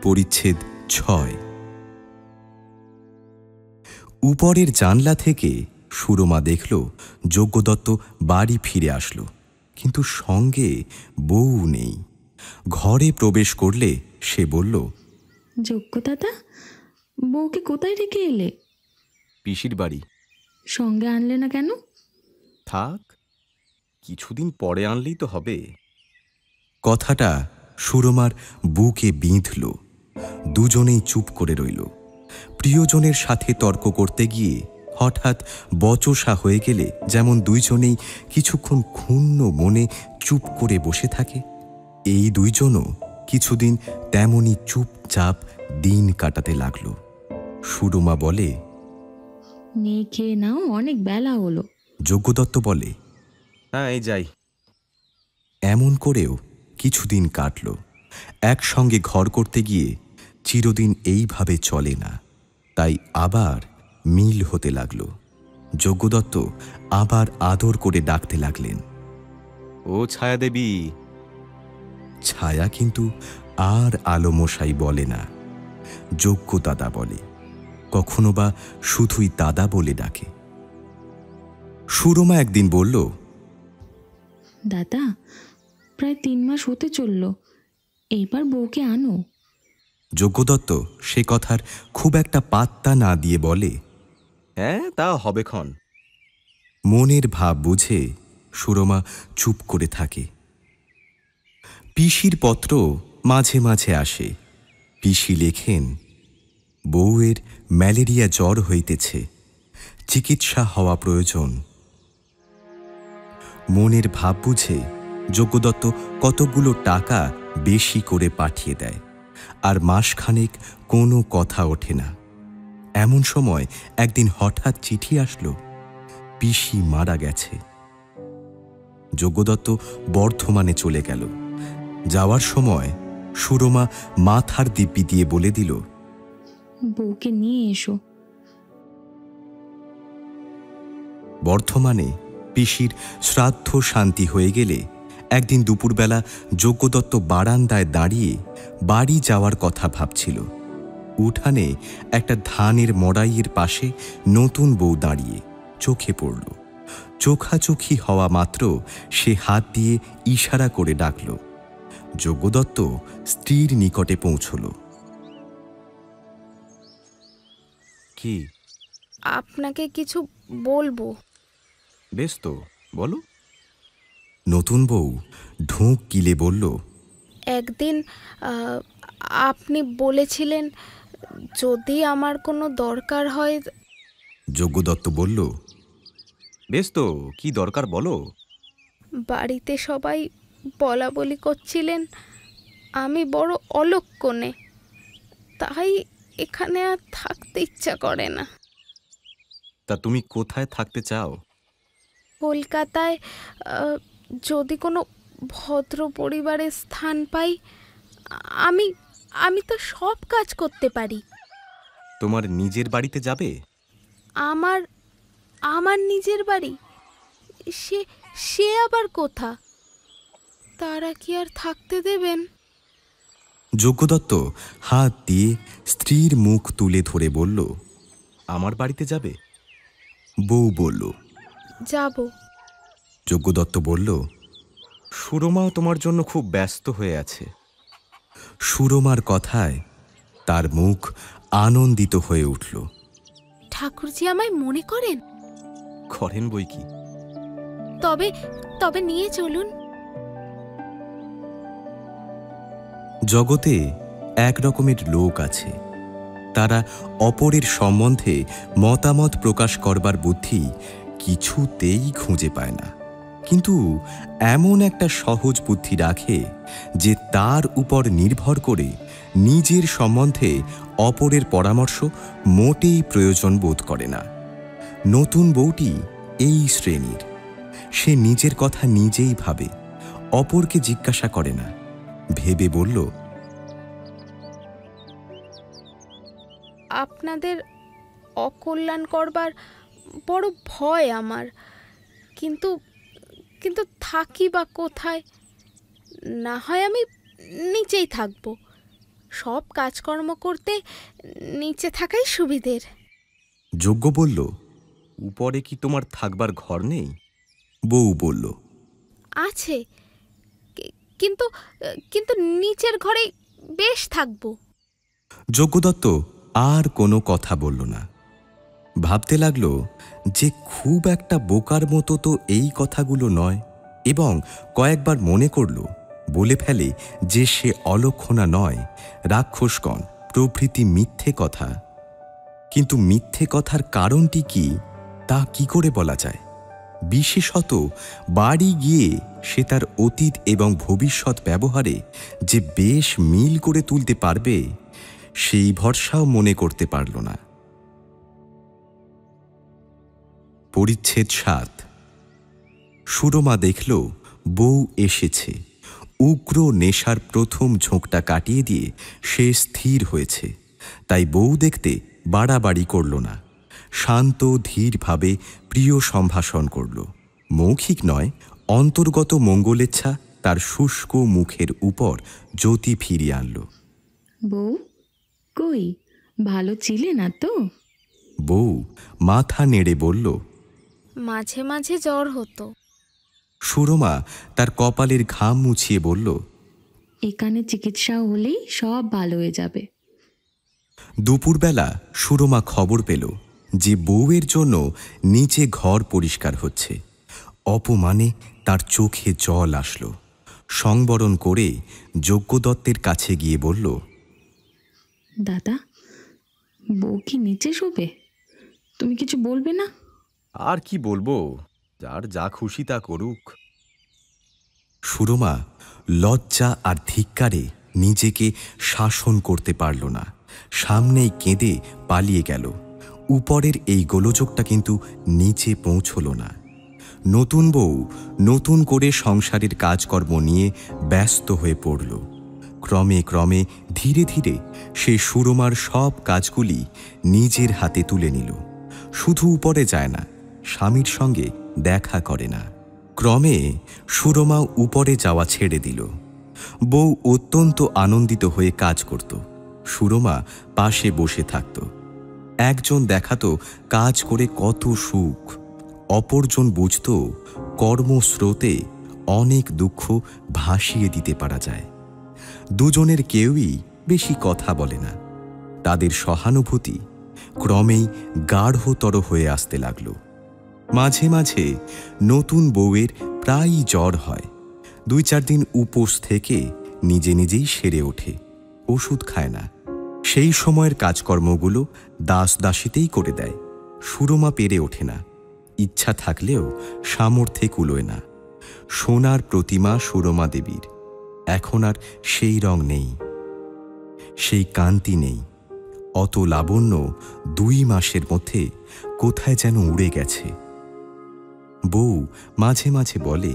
পরিচ্ছেদ 6। উপরের জানলা থেকে সুরমা দেখল যজ্ঞদত্ত বাড়ি ফিরে আসলো, কিন্তু সঙ্গে বউ নেই। ঘরে প্রবেশ করলে সে বলল, যোগ্য দাদা, বউকে কোথায় রেখে এলে? পিসির বাড়ি। সঙ্গে আনলে না কেন? থাক, কিছুদিন পরে আনলেই তো হবে। কথাটা সুরমার বুকে বিঁধল। দুজনেই চুপ করে রইল। প্রিয়জনের সাথে তর্ক করতে গিয়ে হঠাৎ বচসা হয়ে গেলে যেমন দুইজনেই কিছুক্ষণ ক্ষুণ্ণ মনে চুপ করে বসে থাকে, এই দুইজনও কিছুদিন তেমনি চুপচাপ দিন কাটাতে লাগল। সুরমা বলে, নিয়ে খেয়ে নাও, অনেক বেলা হলো। যজ্ঞদত্ত বলে, হ্যাঁ, এই যাই। এমন করেও কিছুদিন কাটল। একসঙ্গে ঘর করতে গিয়ে চিরদিন এইভাবে চলে না, তাই আবার মিল হতে লাগল। যজ্ঞদত্ত আবার আদর করে ডাকতে লাগলেন, ও ছায়া দেবী। ছায়া কিন্তু আর আলোমশাই বলে না, যজ্ঞ দাদা বলে, কখনো বা শুধুই দাদা বলে ডাকে। সুরমা একদিন বলল, দাদা, প্রায় 3 মাস হতে চলল, এইবার বউকে আনো। যজ্ঞদত্ত সে কথার খুব একটা পাত্তা না দিয়ে বলে, হ্যাঁ, তা হবে ক্ষণ। মনের ভাব বুঝে সুরমা চুপ করে থাকে। পিসির পত্র মাঝে মাঝে আসে। পিসি লেখেন, বউয়ের ম্যালেরিয়া জ্বর হইতেছে, চিকিৎসা হওয়া প্রয়োজন। মনের ভাব বুঝে যজ্ঞদত্ত কতগুলো টাকা বেশি করে পাঠিয়ে দেয়, আর মাসখানেক কোনো কথা ওঠে না। এমন সময় একদিন হঠাৎ চিঠি আসলো, পিসি মারা গেছে। যজ্ঞদত্ত বর্ধমানে চলে গেল। যাওয়ার সময় সুরমা মাথার দিব্যি দিয়ে বলে দিল, বউকে নিয়ে এসো। বর্ধমানে পিসির শ্রাদ্ধ শান্তি হয়ে গেলে একদিন দুপুরবেলা যজ্ঞদত্ত বারান্দায় দাঁড়িয়ে বাড়ি যাওয়ার কথা ভাবছিল। উঠানে একটা ধানের মড়াইয়ের পাশে নতুন বউ দাঁড়িয়ে চোখে পড়ল। চোখাচোখি হওয়া মাত্র সে হাত দিয়ে ইশারা করে ডাকল। যজ্ঞদত্ত স্ত্রীর নিকটে পৌঁছল। কি? আপনাকে কিছু বলবো। বেশ তো, বলো। নতুন বউ ঢোক গিলে বলল, একদিন আপনি বলেছিলেন যদি আমার কোনো দরকার হয়। যজ্ঞদত্ত বলল, বেশ তো, কি দরকার বলো। বাড়িতে সবাই বলা বলি করছিলেন আমি বড় অলক্ষণে, তাই এখানে আর থাকতে ইচ্ছা করে না। তা তুমি কোথায় থাকতে চাও? কলকাতায় যদি কোনো ভদ্র পরিবারে স্থান পাই। আমি আমি তো সব কাজ করতে পারি। তোমার নিজের বাড়িতে যাবে? আমার আমার নিজের বাড়ি? সে আবার কোথা? তারা কি আর থাকতে দেবেন? যজ্ঞদত্ত হাত দিয়ে স্ত্রীর মুখ তুলে ধরে বলল, আমার বাড়িতে যাবে? বউ বলল, যাব। যজ্ঞদত্ত বলল, সুরমাও তোমার জন্য খুব ব্যস্ত হয়ে আছে। সুরমার কথায় তার মুখ আনন্দিত হয়ে উঠল। ঠাকুরজি আমায় মনে করেন? করেন বই কি। তবে তবে নিয়ে চলুন। জগতে এক রকমের লোক আছে, তারা অপরের সম্বন্ধে মতামত প্রকাশ করবার বুদ্ধি কিছুতেই খুঁজে পায় না, কিন্তু এমন একটা সহজ বুদ্ধি রাখে যে তার উপর নির্ভর করে নিজের সম্বন্ধে অপরের পরামর্শ মোটেই প্রয়োজন বোধ করে না। নতুন বউটি এই শ্রেণীর। সে নিজের কথা নিজেই ভাবে, অপরকে জিজ্ঞাসা করে না। ভেবে বলল, আপনাদের অকল্যাণ করবার বড় ভয় আমার, কিন্তু কিন্তু থাকি বা কোথায়? না হয় আমি নিচেই থাকব। সব কাজকর্ম করতে নিচে থাকাই সুবিধের। যজ্ঞ বলল, উপরে কি তোমার থাকবার ঘর নেই? বউ বলল, আছে, কিন্তু কিন্তু নিচের ঘরেই বেশ থাকব। যজ্ঞদত্ত আর কোনো কথা বলল না। ভাবতে লাগল যে খুব একটা বোকার মতো তো এই কথাগুলো নয়, এবং কয়েকবার মনে করল বলে ফেলে যে সে অলক্ষণা নয়, রাক্ষসগণ প্রভৃতি মিথ্যে কথা। কিন্তু মিথ্যে কথার কারণটি কি তা কি করে বলা যায়? বিশেষত বাড়ি গিয়ে সে তার অতীত এবং ভবিষ্যৎ ব্যবহারে যে বেশ মিল করে তুলতে পারবে, সেই ভরসাও মনে করতে পারল না। পরিচ্ছেদ ৭। সুরমা দেখল বউ এসেছে। উগ্র নেশার প্রথম ঝোঁকটা কাটিয়ে দিয়ে সে স্থির হয়েছে, তাই বউ দেখতে বাড়াবাড়ি করল না। শান্ত ধীরভাবে প্রিয় সম্ভাষণ করল। মৌখিক নয়, অন্তর্গত মঙ্গলেচ্ছা তার শুষ্ক মুখের উপর জ্যোতি ফিরিয়ে আনল। বউ কই, ভালো ছিলে না তো? বউ মাথা নেড়ে বলল, মাঝে মাঝে জ্বর হতো। সুরমা তার কপালের ঘাম মুছিয়ে বলল, এখানে চিকিৎসা হলেই সব ভালো হয়ে যাবে। দুপুরবেলা সুরমা খবর পেল যে বউয়ের জন্য নিচে ঘর পরিষ্কার হচ্ছে। অপমানে তার চোখে জল আসলো। সংবরণ করে যজ্ঞদত্তের কাছে গিয়ে বলল, দাদা, বউ কি নিচে শোবে? তুমি কিছু বলবে না? আর কি বলবো, যার যা খুশি তা করুক। সুরমা লজ্জা আর ধিক্কারে নিজেকে শাসন করতে পারল না। সামনেই কেঁদে পালিয়ে গেল। উপরের এই গোলযোগটা কিন্তু নিচে পৌঁছল না। নতুন বউ নতুন করে সংসারের কাজকর্ম নিয়ে ব্যস্ত হয়ে পড়ল। ক্রমে ক্রমে ধীরে ধীরে সে সুরমার সব কাজগুলি নিজের হাতে তুলে নিল। শুধু উপরে যায় না, স্বামীর সঙ্গে দেখা করে না। ক্রমে সুরমা উপরে যাওয়া ছেড়ে দিল। বউ অত্যন্ত আনন্দিত হয়ে কাজ করত। সুরমা পাশে বসে থাকত। একজন দেখাতো কাজ করে কত সুখ, অপরজন বুঝত কর্মস্রোতে অনেক দুঃখ ভাসিয়ে দিতে পারা যায়। দুজনের কেউই বেশি কথা বলে না। তাদের সহানুভূতি ক্রমেই গাঢ়তর হয়ে আসতে লাগল। মাঝে মাঝে নতুন বউয়ের প্রায়ই জ্বর হয়। 2-4 দিন উপোস থেকে নিজে নিজেই সেরে ওঠে, ওষুধ খায় না। সেই সময়ের কাজকর্মগুলো দাস দাসীতেই করে দেয়। সুরমা পেরে ওঠে না, ইচ্ছা থাকলেও সামর্থ্যে কুলোয় না। সোনার প্রতিমা সুরমা দেবীর এখন আর সেই রং নেই, সেই কান্তি নেই। অত লাবণ্য 2 মাসের মধ্যে কোথায় যেন উড়ে গেছে। বউ মাঝে মাঝে বলে,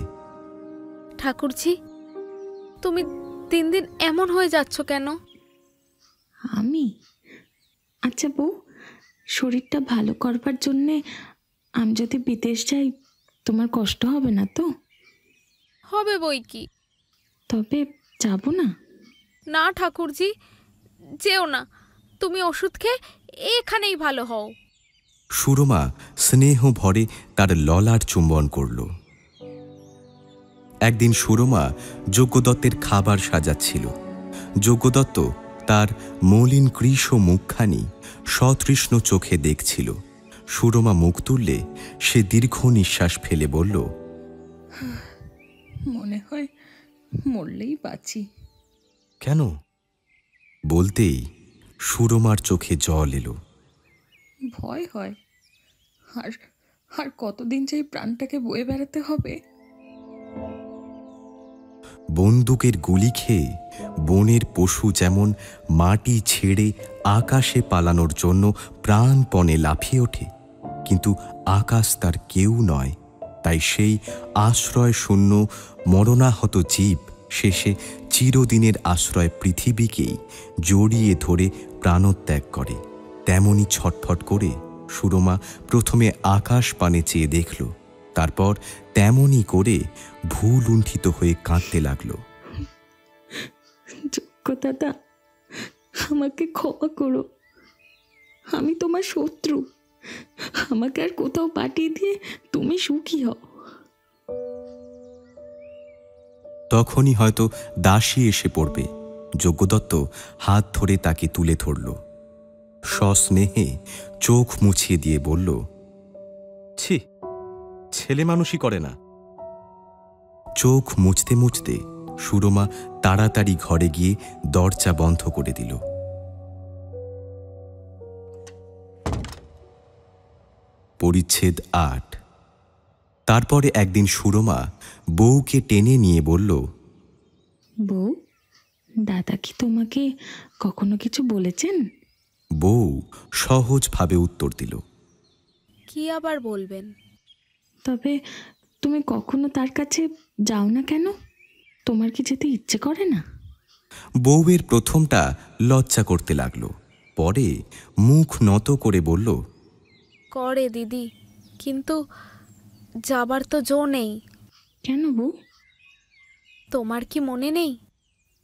ঠাকুরজি, তুমি দিন দিন এমন হয়ে যাচ্ছ কেন? আমি? আচ্ছা বউ, শরীরটা ভালো করবার জন্যে আমি যদি বিদেশ যাই তোমার কষ্ট হবে না তো? হবে বই কি। তবে যাব না? না ঠাকুরজি, যেও না। তুমি ওষুধ খেয়ে এখানেই ভালো হও। সুরমা স্নেহ ভরে তার ললাট চুম্বন করল। একদিন সুরমা যজ্ঞদত্তের খাবার সাজাচ্ছিল। যজ্ঞদত্ত তার মলিন কৃশ মুখখানি সতৃষ্ণ চোখে দেখছিল। সুরমা মুখ তুললে সে দীর্ঘ নিঃশ্বাস ফেলে বলল, মনে হয় মরলেই বাঁচি। কেন? বলতেই সুরমার চোখে জল এলো। ভয় হয়। আর আর কতদিন যে এই প্রাণটাকে বয়ে বেড়াতে হবে। বন্দুকের গুলি খেয়ে বনের পশু যেমন মাটি ছেড়ে আকাশে পালানোর জন্য প্রাণপণে লাফিয়ে ওঠে, কিন্তু আকাশ তার কেউ নয়। তাই সেই আশ্রয় শূন্য মরণাহত জীব শেষে চিরদিনের আশ্রয় পৃথিবীকেই জড়িয়ে ধরে প্রাণত্যাগ করে। তেমনি ছটফট করে সুরমা প্রথমে আকাশ পানে চেয়ে দেখল, তারপর তেমনি করে ভুলুণ্ঠিত হয়ে কাঁদতে লাগল। দাদা, আমাকে ক্ষমা করো। আমি তোমার শত্রু। আমাকে আর কোথাও পাঠিয়ে দিয়ে তুমি সুখী হও। তখনই হয়তো দাসী এসে পড়বে। যজ্ঞদত্ত হাত ধরে তাকে তুলে ধরল। সস্নেহে চোখ মুছিয়ে দিয়ে বলল, ছি, ছেলে মানুষই করে না। চোখ মুছতে মুছতে সুরমা তাড়াতাড়ি ঘরে গিয়ে দরজা বন্ধ করে দিল। পরিচ্ছেদ 8। তারপরে একদিন সুরমা বউকে টেনে নিয়ে বলল, বউ, দাদা কি তোমাকে কখনো কিছু বলেছেন? বউ সহজভাবে উত্তর দিল, কি আবার বলবেন? তবে তুমি কখনো তার কাছে যাও না কেন? তোমার কি যেতে ইচ্ছে করে না? বউয়ের প্রথমটা লজ্জা করতে লাগলো, পরে মুখ নত করে বলল, করে দিদি, কিন্তু যাবার তো জো নেই। কেন বউ? তোমার কি মনে নেই?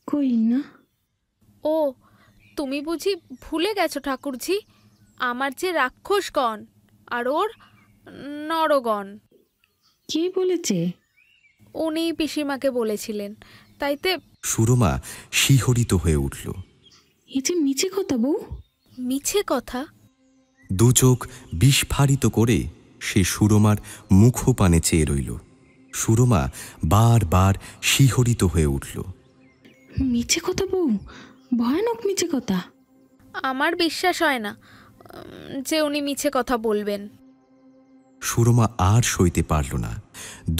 কই না। ও, তুমি বুঝি ভুলে গেছো ঠাকুরজি? আমার যে রাক্ষসগণ আর ওর নরগণ। কে বলেছে? উনি পিসিমাকে বলেছিলেন, তাইতে। সুরমা শিহরিত হয়ে উঠল। এই যে মিছে কথা বউ। মিছে কথা? দু চোখ বিস্ফারিত করে সে সুরমার মুখপানে চেয়ে রইল। সুরমা বারবার শিহরিত হয়ে উঠল। মিছে কথা বউ, ভয়ানক মিছে কথা। আমার বিশ্বাস হয় না যে উনি মিছে কথা বলবেন। সুরমা আর সইতে পারল না।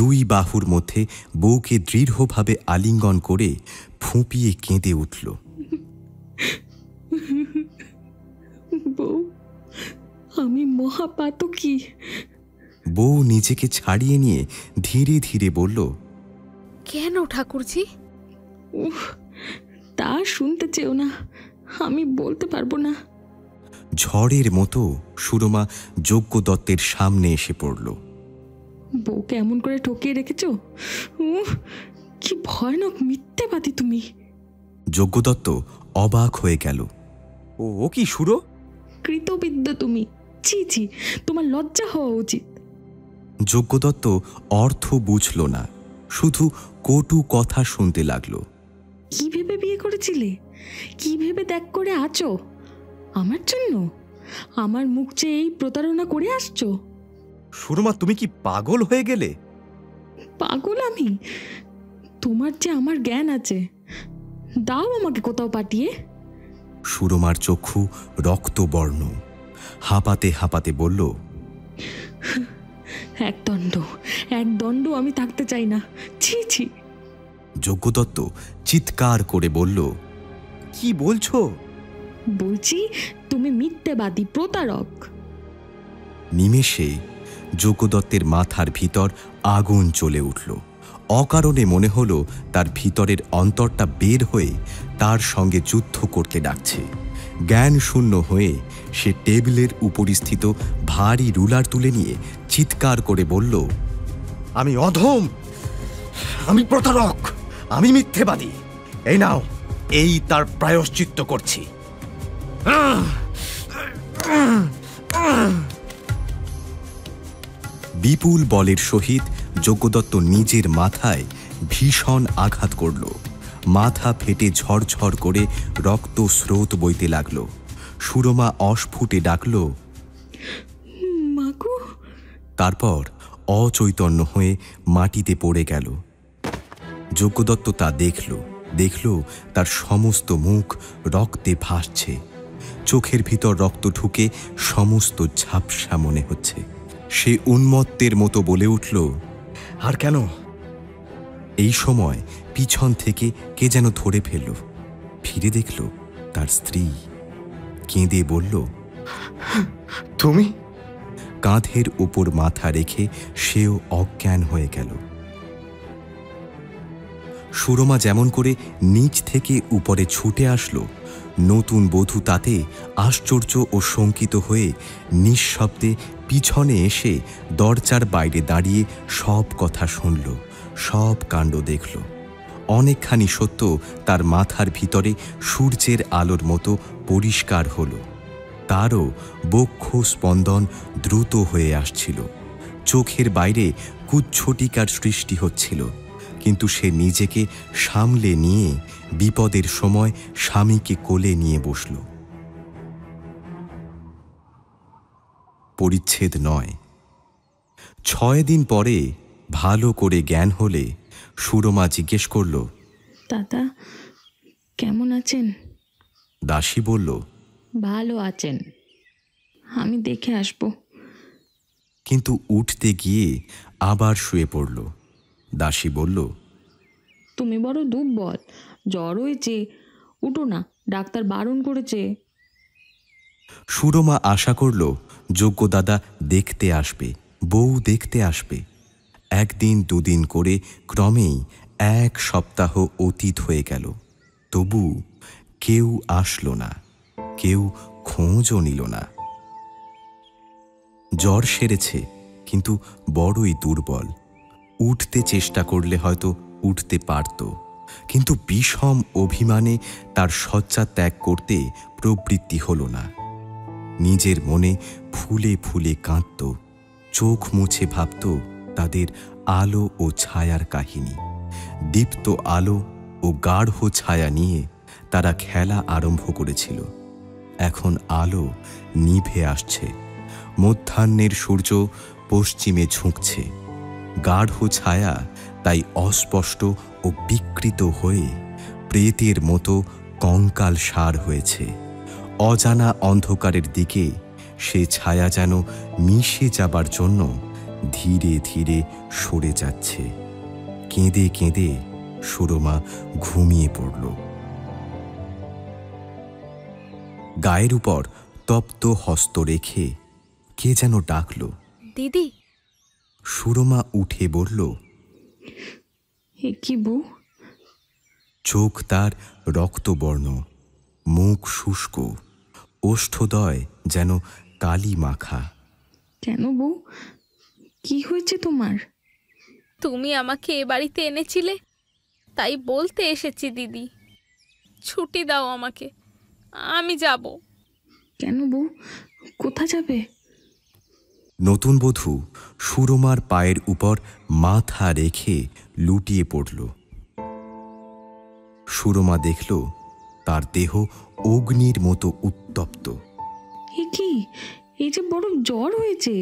2 বাহুর মধ্যে বউকে দৃঢ়ভাবে আলিঙ্গন করে ফুঁপিয়ে কেঁদে উঠল। বউ, আমি মহাপাতকী। বউ নিজেকে ছাড়িয়ে নিয়ে ধীরে ধীরে বলল, কেন ঠাকুরজি? উফ, তা শুনতে চেও না, আমি বলতে পারবো না। ঝড়ের মতো সুরমা যজ্ঞদত্তের সামনে এসে পড়ল। বউকে এমন করে ঠকিয়ে রেখেছো। কি ভয়ানক মিথ্যেবাদী তুমি। যজ্ঞদত্ত অবাক হয়ে গেল। ও কি সুরো? কৃতবিদ্য তুমি। ছি ছি, তোমার লজ্জা হওয়া উচিত। যজ্ঞদত্ত অর্থ বুঝল না, শুধু কটু কথা শুনতে লাগলো। কি ভেবে বিয়ে করেছিলে? কি ভেবে ত্যাগ করে আছো? আমার জন্য? আমার মুখ চেয়ে এই প্রতারণা করে আসছো? সুরমা, তুমি কি পাগল হয়ে গেলে? পাগল আমি? তোমার যে আমার জ্ঞান আছে। দাও আমাকে কোথাও পাঠিয়ে। সুরমার চক্ষু রক্তবর্ণ, হাঁপাতে হাঁপাতে বলল, এক দণ্ড আমি থাকতে চাই না। ছি ছি। যজ্ঞদত্ত চিৎকার করে বলল, কি বলছো? বলছি তুমি মিথ্যেবাদী, প্রতারক। নিমেষে যজ্ঞদত্তের মাথার ভিতর আগুন জ্বলে উঠল। অকারণে মনে হলো তার ভিতরের অন্তরটা বের হয়ে তার সঙ্গে যুদ্ধ করতে ডাকছে। জ্ঞান শূন্য হয়ে সে টেবিলের উপরিস্থিত ভারী রুলার তুলে নিয়ে চিৎকার করে বলল, আমি অধম, আমি প্রতারক, আমি মিথ্যেবাদী। এই নাও, এই তার প্রায়শ্চিত্ত করছি। বিপুল বলের সহিত যজ্ঞদত্ত নিজের মাথায় ভীষণ আঘাত করল। মাথা ফেটে ঝরঝর করে রক্ত স্রোত বইতে লাগল। সুরমা অস্ফুটে ডাকল, মাগো। তারপর অচৈতন্য হয়ে মাটিতে পড়ে গেল। যজ্ঞদত্ত তা দেখল তার সমস্ত মুখ রক্তে ভাসছে। চোখের ভিতর রক্ত ঢুকে সমস্ত ঝাপসা মনে হচ্ছে। সে উন্মত্তের মতো বলে উঠল, আর কেন? এই সময় পিছন থেকে কে যেন ধরে ফেলল। ফিরে দেখল তার স্ত্রী। কেঁদে বলল, তুমি? কাঁধের উপর মাথা রেখে সেও অজ্ঞান হয়ে গেল। সুরমা যেমন করে নিচ থেকে উপরে ছুটে আসলো, নতুন বধূ তাতে আশ্চর্য ও শঙ্কিত হয়ে নিঃশব্দে পিছনে এসে দরজার বাইরে দাঁড়িয়ে সব কথা শুনল, সব কাণ্ড দেখল। অনেকখানি সত্য তার মাথার ভিতরে সূর্যের আলোর মতো পরিষ্কার হল। তারও বক্ষ স্পন্দন দ্রুত হয়ে আসছিল। চোখের বাইরে কুচ্ছটিকার সৃষ্টি হচ্ছিল, কিন্তু সে নিজেকে সামলে নিয়ে বিপদের সময় স্বামীকে কোলে নিয়ে বসল। পরিচ্ছেদ 9। 6 দিন পরে ভালো করে জ্ঞান হলে সুরমা জিজ্ঞেস করল, দাদা কেমন আছেন? দাসী বলল, ভালো আছেন, আমি দেখে আসব। কিন্তু উঠতে গিয়ে আবার শুয়ে পড়ল। দাসী বলল, তুমি বড় দুর্বল, জ্বর হয়েছে, উঠো না, ডাক্তার বারণ করেছে। সুরমা আশা করল যজ্ঞদাদা দেখতে আসবে, বউ দেখতে আসবে। একদিন দুদিন করে ক্রমেই 1 সপ্তাহ অতীত হয়ে গেল। তবু কেউ আসলো না, কেউ খোঁজও নিল না। জ্বর সেরেছে, কিন্তু বড়ই দুর্বল। উঠতে চেষ্টা করলে হয়তো উঠতে পারত, কিন্তু বিষম অভিমানে তার শয্যা ত্যাগ করতে প্রবৃত্তি হল না। নিজের মনে ফুলে ফুলে কাঁদত, চোখ মুছে ভাবত তাদের আলো ও ছায়ার কাহিনী। দীপ্ত আলো ও গাঢ় ছায়া নিয়ে তারা খেলা আরম্ভ করেছিল। এখন আলো নিভে আসছে, মধ্যাহ্নের সূর্য পশ্চিমে ঝুঁকছে। গাঢ় ছায়া তাই অস্পষ্ট ও বিকৃত হয়ে প্রেতের মতো কঙ্কাল সার হয়েছে। অজানা অন্ধকারের দিকে সে ছায়া যেন মিশে যাবার জন্য ধীরে ধীরে সরে যাচ্ছে। কেঁদে কেঁদে সুরমা ঘুমিয়ে পড়ল। গায়ের উপর তপ্ত হস্ত রেখে কে যেন ডাকল, দিদি। সুরমা উঠে বলল, এ কি বউ? চোখ তার রক্তবর্ণ, মুখ শুষ্ক, ওষ্ঠদয় যেন কালি মাখা। কেন বউ, কি হয়েছে তোমার? তুমি আমাকে এ বাড়িতে এনেছিলে, তাই বলতে এসেছি দিদি। ছুটি দাও আমাকে, আমি যাব। কেন বউ, কোথা যাবে? নতুন বধূ সুরমার পায়ের উপর মাথা রেখে লুটিয়ে পড়ল। সুরমা দেখল তার দেহ অগ্নির মতো উত্তপ্ত। এ কি, এই যে বড় জ্বর হয়েছে।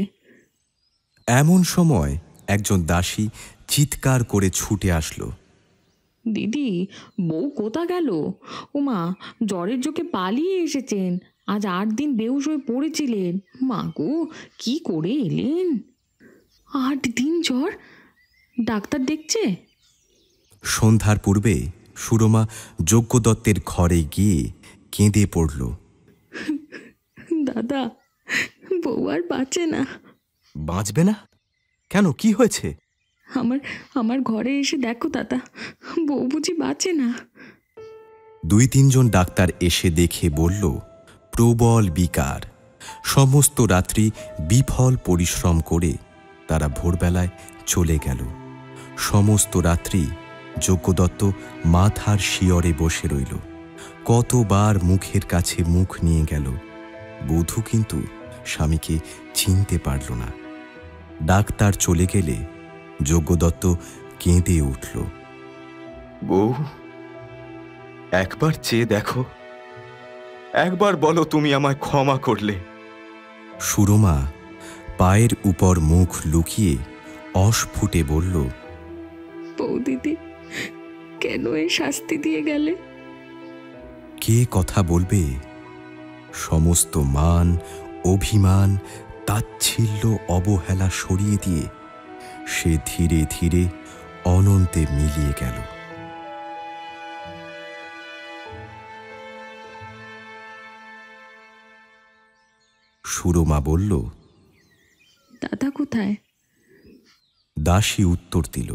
এমন সময় একজন দাসী চিৎকার করে ছুটে আসলো। দিদি, বউ কোথা গেল? ওমা, জ্বরের জোকে পালিয়ে এসেছেন। আজ 8 দিন বেহুশ হয়ে পড়েছিলেন। মা গো, কি করে এলেন? 8 দিন জ্বর? ডাক্তার দেখছে? সন্ধ্যার পূর্বে সুরমা যজ্ঞদত্তের ঘরে গিয়ে কেঁদে পড়ল। দাদা, বউ আর বাঁচে না। বাঁচবে না কেন? কি হয়েছে? আমার ঘরে এসে দেখো দাদা, বউ বুঝি বাঁচে না। 2-3 জন ডাক্তার এসে দেখে বলল, প্রবল বিকার। সমস্ত রাত্রি বিফল পরিশ্রম করে তারা ভোরবেলায় চলে গেল। সমস্ত রাত্রি যজ্ঞদত্ত মাথার শিয়রে বসে রইল। কতবার মুখের কাছে মুখ নিয়ে গেল, বধূ কিন্তু স্বামীকে চিনতে পারল না। ডাক্তার চলে গেলে যজ্ঞদত্ত কেঁদে উঠল। বউ, একবার চেয়ে দেখো, একবার বলো তুমি আমায় ক্ষমা করলে। সুরমা পায়ের উপর মুখ লুকিয়ে অস্ফুটে বলল, বউ দিদি, কেন এই শাস্তি দিয়ে গেলে? কে কথা বলবে? সমস্ত মান, অভিমান, তাচ্ছিল্য, অবহেলা সরিয়ে দিয়ে সে ধীরে ধীরে অনন্তে মিলিয়ে গেল। সুরমা বলল, দাদা কোথায়? দাসী উত্তর দিল,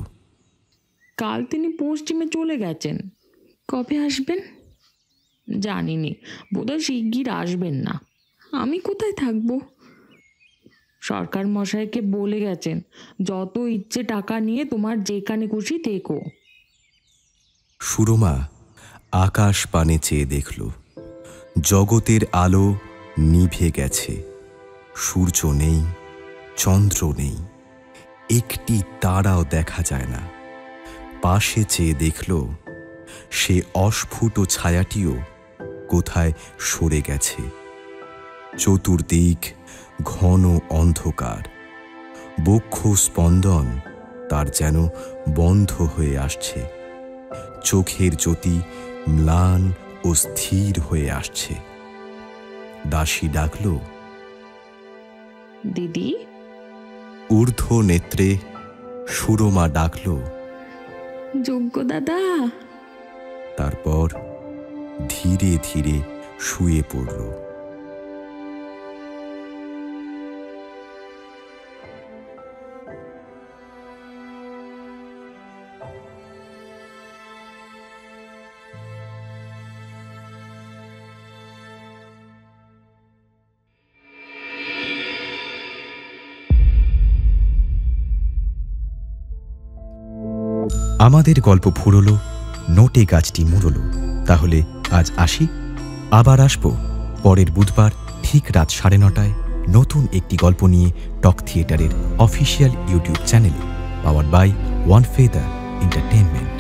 কাল তিনি পশ্চিমে চলে গেছেন। কবে আসবেন জানিনি, বোধহয় শিগগির আসবেন না। আমি কোথায় থাকবো? সরকার মশাইকে বলে গেছেন, যত ইচ্ছে টাকা নিয়ে তোমার যেখানে খুশি থেকো। সুরমা আকাশ পানে চেয়ে দেখল, জগতের আলো নিভে গেছে। সূর্য নেই, চন্দ্র নেই, একটি তারাও দেখা যায় না। পাশে চেয়ে দেখল, সে অস্ফুট ছায়াটিও কোথায় সরে গেছে। চতুর্দিক ঘন অন্ধকার। বক্ষ স্পন্দন তার যেন বন্ধ হয়ে আসছে। চোখের জ্যোতি ম্লান ও স্থির হয়ে আসছে। দাসী ডাকল, দিদি। ঊর্ধ্ব নেত্রে সুরমা ডাকল, যজ্ঞ দাদা। তারপর ধীরে ধীরে শুয়ে পড়ল। আমাদের গল্প ফুরলো, নোটে গাছটি মুড়লো। তাহলে আজ আসি, আবার আসবো পরের বুধবার ঠিক রাত 9:30 নতুন একটি গল্প নিয়ে টক থিয়েটারের অফিসিয়াল ইউটিউব চ্যানেলে, powered by one feather entertainment.